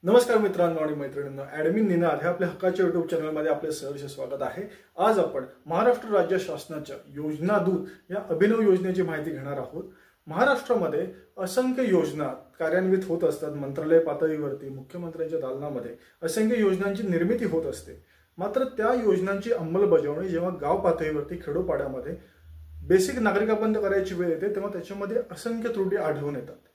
नमस्कार मित्रांनो आणि मैत्रिणींनो, ॲडमिन निनाद हे आपल्या हक्काच्या यूट्यूब चॅनलमध्ये आपले सहर्ष स्वागत आहे। आज आपण महाराष्ट्र राज्य शासनाच्या योजना दूत या अभिनव योजनेची माहिती घेणार आहोत। महाराष्ट्रामध्ये असंख्य योजना कार्यान्वित होत असतात। मंत्रालय पातळीवरती मुख्यमंत्र्यांच्या दालनामध्ये असंख्य योजनांची निर्मिती होत असते। मात्र त्या योजनांची अंमलबजावणी जेव्हा गाव पातळीवरती खेडोपाड्यामध्ये बेसिक नागरिकांपर्यंत करायची वेळ येते तेव्हा त्याच्यामध्ये असंख्य त्रुटी आढळून येतात।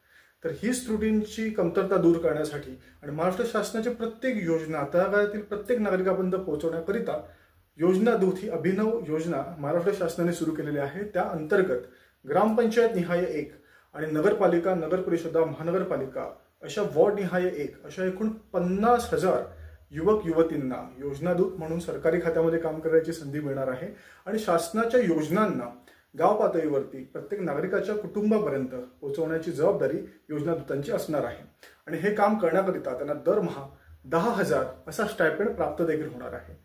तर हीच त्रुटींची कमतरता दूर करण्यासाठी आणि महाराष्ट्र शासनाची प्रत्येक योजना तळागाळातील प्रत्येक नागरिकांपर्यंत पोहोचवण्याकरिता योजना दूत ही अभिनव योजना महाराष्ट्र शासनाने सुरू केलेली आहे। त्या अंतर्गत ग्रामपंचायत निहाय एक आणि नगरपालिका, नगरपरिषदा, महानगरपालिका अशा वॉर्ड निहाय एक अशा एकूण 50,000 युवक युवतींना योजना दूत म्हणून सरकारी खात्यामध्ये काम करण्याची संधी मिळणार आहे। आणि शासनाच्या योजनांना गाव पातळीवरती प्रत्येक नागरिकाच्या कुटुंबापर्यंत पोहोचवण्याची जबाबदारी योजना दूतांची असणार आहे। आणि हे काम करण्याकरिता त्यांना दरमहा 10,000 असा स्टायपेंड प्राप्त देखील होणार आहे।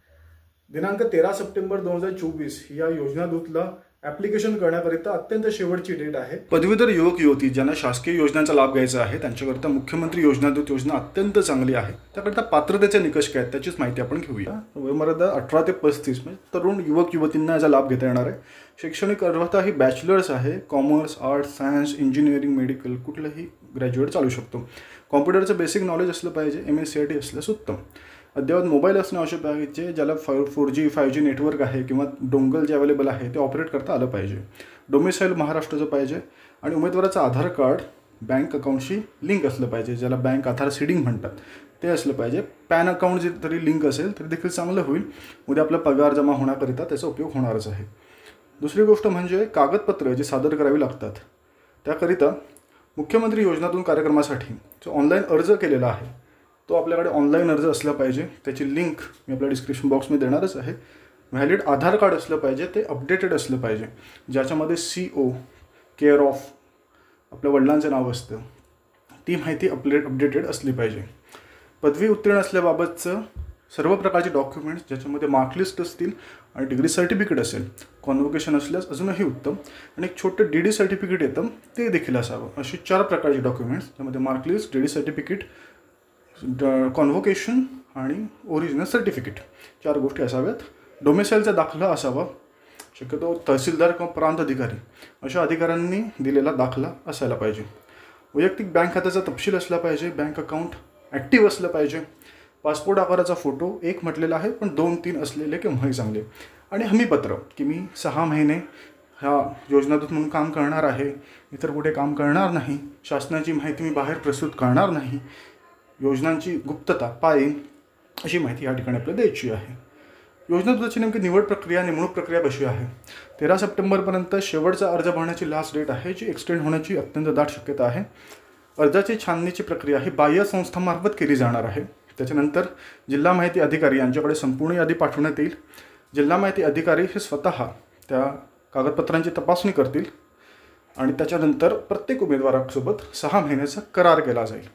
दिनांक 13 सप्टेंबर 2024 या योजना दूतला ऍप्लिकेशन करण्याकरिता अत्यंत शेवटची डेट आहे। पदवीधर युवक युवती ज्यांना शासकीय योजनांचा लाभ घ्यायचा आहे त्यांच्याकरिता मुख्यमंत्री योजना दूत योजना अत्यंत चांगली आहे। त्याकरिता पात्रतेचे निकष काय आहेत त्याचीच माहिती आपण घेऊया। वयोमर्यादा 18 ते 35 म्हणजे तरुण युवक युवतींना याचा लाभ घेता येणार आहे। शैक्षणिक अर्हता ही बॅचलर्स आहे। Commerce, arts, science, engineering, medical कुठलंही ग्रॅज्युएट चालू शकतो। कॉम्प्युटरचं बेसिक नॉलेज असलं पाहिजे। MSCIT असल्यास उत्तम। अद्ययावत मोबाईल असणे आवश्यक आहे, जे ज्याला 4G 5G नेटवर्क आहे किंवा डोंगल जे अवेलेबल आहे ते ऑपरेट करता आलं पाहिजे। डोमिसाईल महाराष्ट्राचं पाहिजे आणि उमेदवाराचं आधार कार्ड बँक अकाउंटशी लिंक असलं पाहिजे, ज्याला बँक आधार सीडिंग म्हणतात ते असलं पाहिजे। पॅन अकाउंट जे तरी लिंक असेल तरी देखील चांगलं होईल। उद्या आपला पगार जमा होण्याकरिता त्याचा उपयोग होणारच आहे। दुसरी गोष्ट म्हणजे कागदपत्र जे सादर करावी लागतात त्याकरिता मुख्यमंत्री योजनातून कार्यक्रमासाठी जो ऑनलाईन अर्ज केलेला आहे तो आपल्याकडे ऑनलाईन अर्ज असला पाहिजे। त्याची लिंक मी आपल्या डिस्क्रिप्शन बॉक्समध्ये देणारच आहे। व्हॅलिड आधार कार्ड असलं पाहिजे, ते अपडेटेड असलं पाहिजे, ज्याच्यामध्ये CO केअर ऑफ आपल्या वडिलांचं नाव असतं, ती माहिती अपडेटेड असली पाहिजे। पदवी उत्तीर्ण असल्याबाबतचं सर्व प्रकारचे डॉक्युमेंट्स ज्याच्यामध्ये मार्कलिस्ट असतील आणि डिग्री सर्टिफिकेट असेल, कॉन्व्होकेशन असल्यास अजूनही उत्तम, आणि एक छोटं DD सर्टिफिकेट येतं ते देखील असावं। अशी 4 प्रकारचे डॉक्युमेंट्स ज्यामध्ये मार्कलिस्ट, DD सर्टिफिकेट, कॉन्व्होकेशन आणि ओरिजिनल सर्टिफिकेट 4 गोष्टी असाव्यात। डोमिसाईलचा दाखला असावा, शक्यतो तहसीलदार किंवा प्रांत अधिकारी अशा अधिकाऱ्यांनी दिलेला दाखला असायला पाहिजे। वैयक्तिक बँक खात्याचा तपशील असला पाहिजे, बँक अकाउंट ॲक्टिव्ह असलं पाहिजे। पासपोर्ट आकाराचा फोटो एक म्हटलेला आहे पण 2-3 असलेले केव्हाही चांगले। आणि हमीपत्र की मी 6 महिने ह्या योजनातून म्हणून काम करणार आहे, इतर कुठे काम करणार नाही, शासनाची माहिती मी बाहेर प्रस्तुत करणार नाही, योजनांची गुप्तता पाळीन, अशी माहिती या ठिकाणी आपल्याला द्यायची आहे। योजना दूताची नेमकी निवड प्रक्रिया, नेमणूक प्रक्रिया कशी आहे? 13 सप्टेंबरपर्यंत शेवटचा अर्ज भरण्याची लास्ट डेट आहे, जी एक्सटेंड होण्याची अत्यंत दाट शक्यता आहे। अर्जाची छाननीची प्रक्रिया ही बाह्य संस्थांमार्फत केली जाणार आहे। त्याच्यानंतर जिल्हा माहिती अधिकारी यांच्याकडे संपूर्ण यादी पाठवण्यात येईल। जिल्हा माहिती अधिकारी हे स्वतः त्या कागदपत्रांची तपासणी करतील आणि त्याच्यानंतर प्रत्येक उमेदवारासोबत 6 महिन्याचा करार केला जाईल।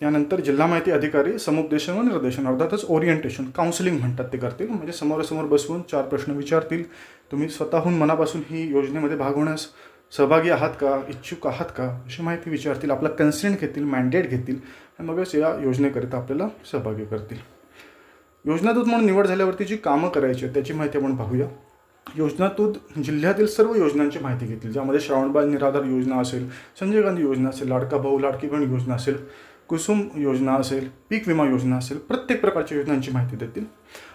यानंतर जिल्हा माहिती अधिकारी समुपदेशन व निर्देशन अर्थातच ओरिएंटेशन काउन्सिलिंग म्हणतात ते करतील। म्हणजे समोरासमोर बसवून 4 प्रश्न विचारतील, तुम्ही स्वतःहून मनापासून ही योजनेमध्ये भाग होण्यास सहभागी आहात का, इच्छुक आहात का, अशी माहिती विचारतील, आपला कन्सेंट घेतील, मॅन्डेट घेतील आणि मगच या योजनेकरिता आपल्याला सहभागी करतील। योजना दूत म्हणून निवड झाल्यावरती जी कामं करायची आहेत त्याची माहिती आपण पाहूया। योजना दूत जिल्ह्यातील सर्व योजनांची माहिती घेतील, ज्यामध्ये श्रावणबाळ निराधार योजना असेल, संजय गांधी योजना असेल, लाडका भाऊ लाडकी बहीण योजना असेल, कुसुम योजना असेल, पीक विमा योजना असेल, प्रत्येक प्रकारच्या योजनांची माहिती देतील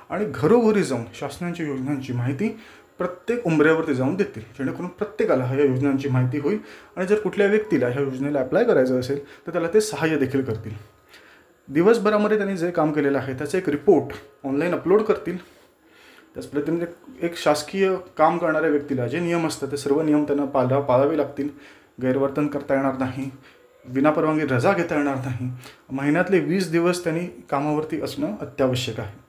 आणि घरोघरी जाऊन शासनाच्या योजनांची माहिती प्रत्येक उंबऱ्यावरती जाऊन देतील, जेणेकरून प्रत्येकाला ह्या योजनांची माहिती होईल। आणि जर कुठल्या व्यक्तीला ह्या योजनेला अप्लाय करायचं असेल तर त्याला ते सहाय्य देखील करतील। दिवसभरामध्ये त्यांनी जे काम केलेलं आहे त्याचा एक रिपोर्ट ऑनलाईन अपलोड करतील। त्याच पद्धतीने एक शासकीय काम करणाऱ्या व्यक्तीला जे नियम असतात ते सर्व नियम त्यांना पाळावे लागतील। गैरवर्तन करता येणार नाही, विनापरवानगी रजा घेता येणार नाही, महिन्यातले 20 दिवस त्यांनी कामावरती असणं अत्यावश्यक आहे।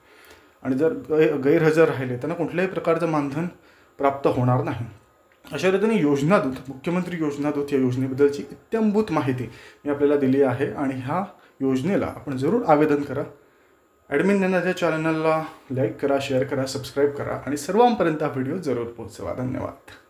आणि जर गैरहजर राहिले त्यांना कुठल्याही प्रकारचं मानधन प्राप्त होणार नाही। अशा रीतीने योजना दूत, मुख्यमंत्री योजना दूत या योजनेबद्दलची इत्थंभूत माहिती मी आपल्याला दिली आहे आणि ह्या योजनेला आपण जरूर आवेदन करा। ॲडमिन निनाद या चॅनलला लाईक करा, शेअर करा, सबस्क्राईब करा आणि सर्वांपर्यंत हा व्हिडिओ जरूर पोहोचवा। धन्यवाद।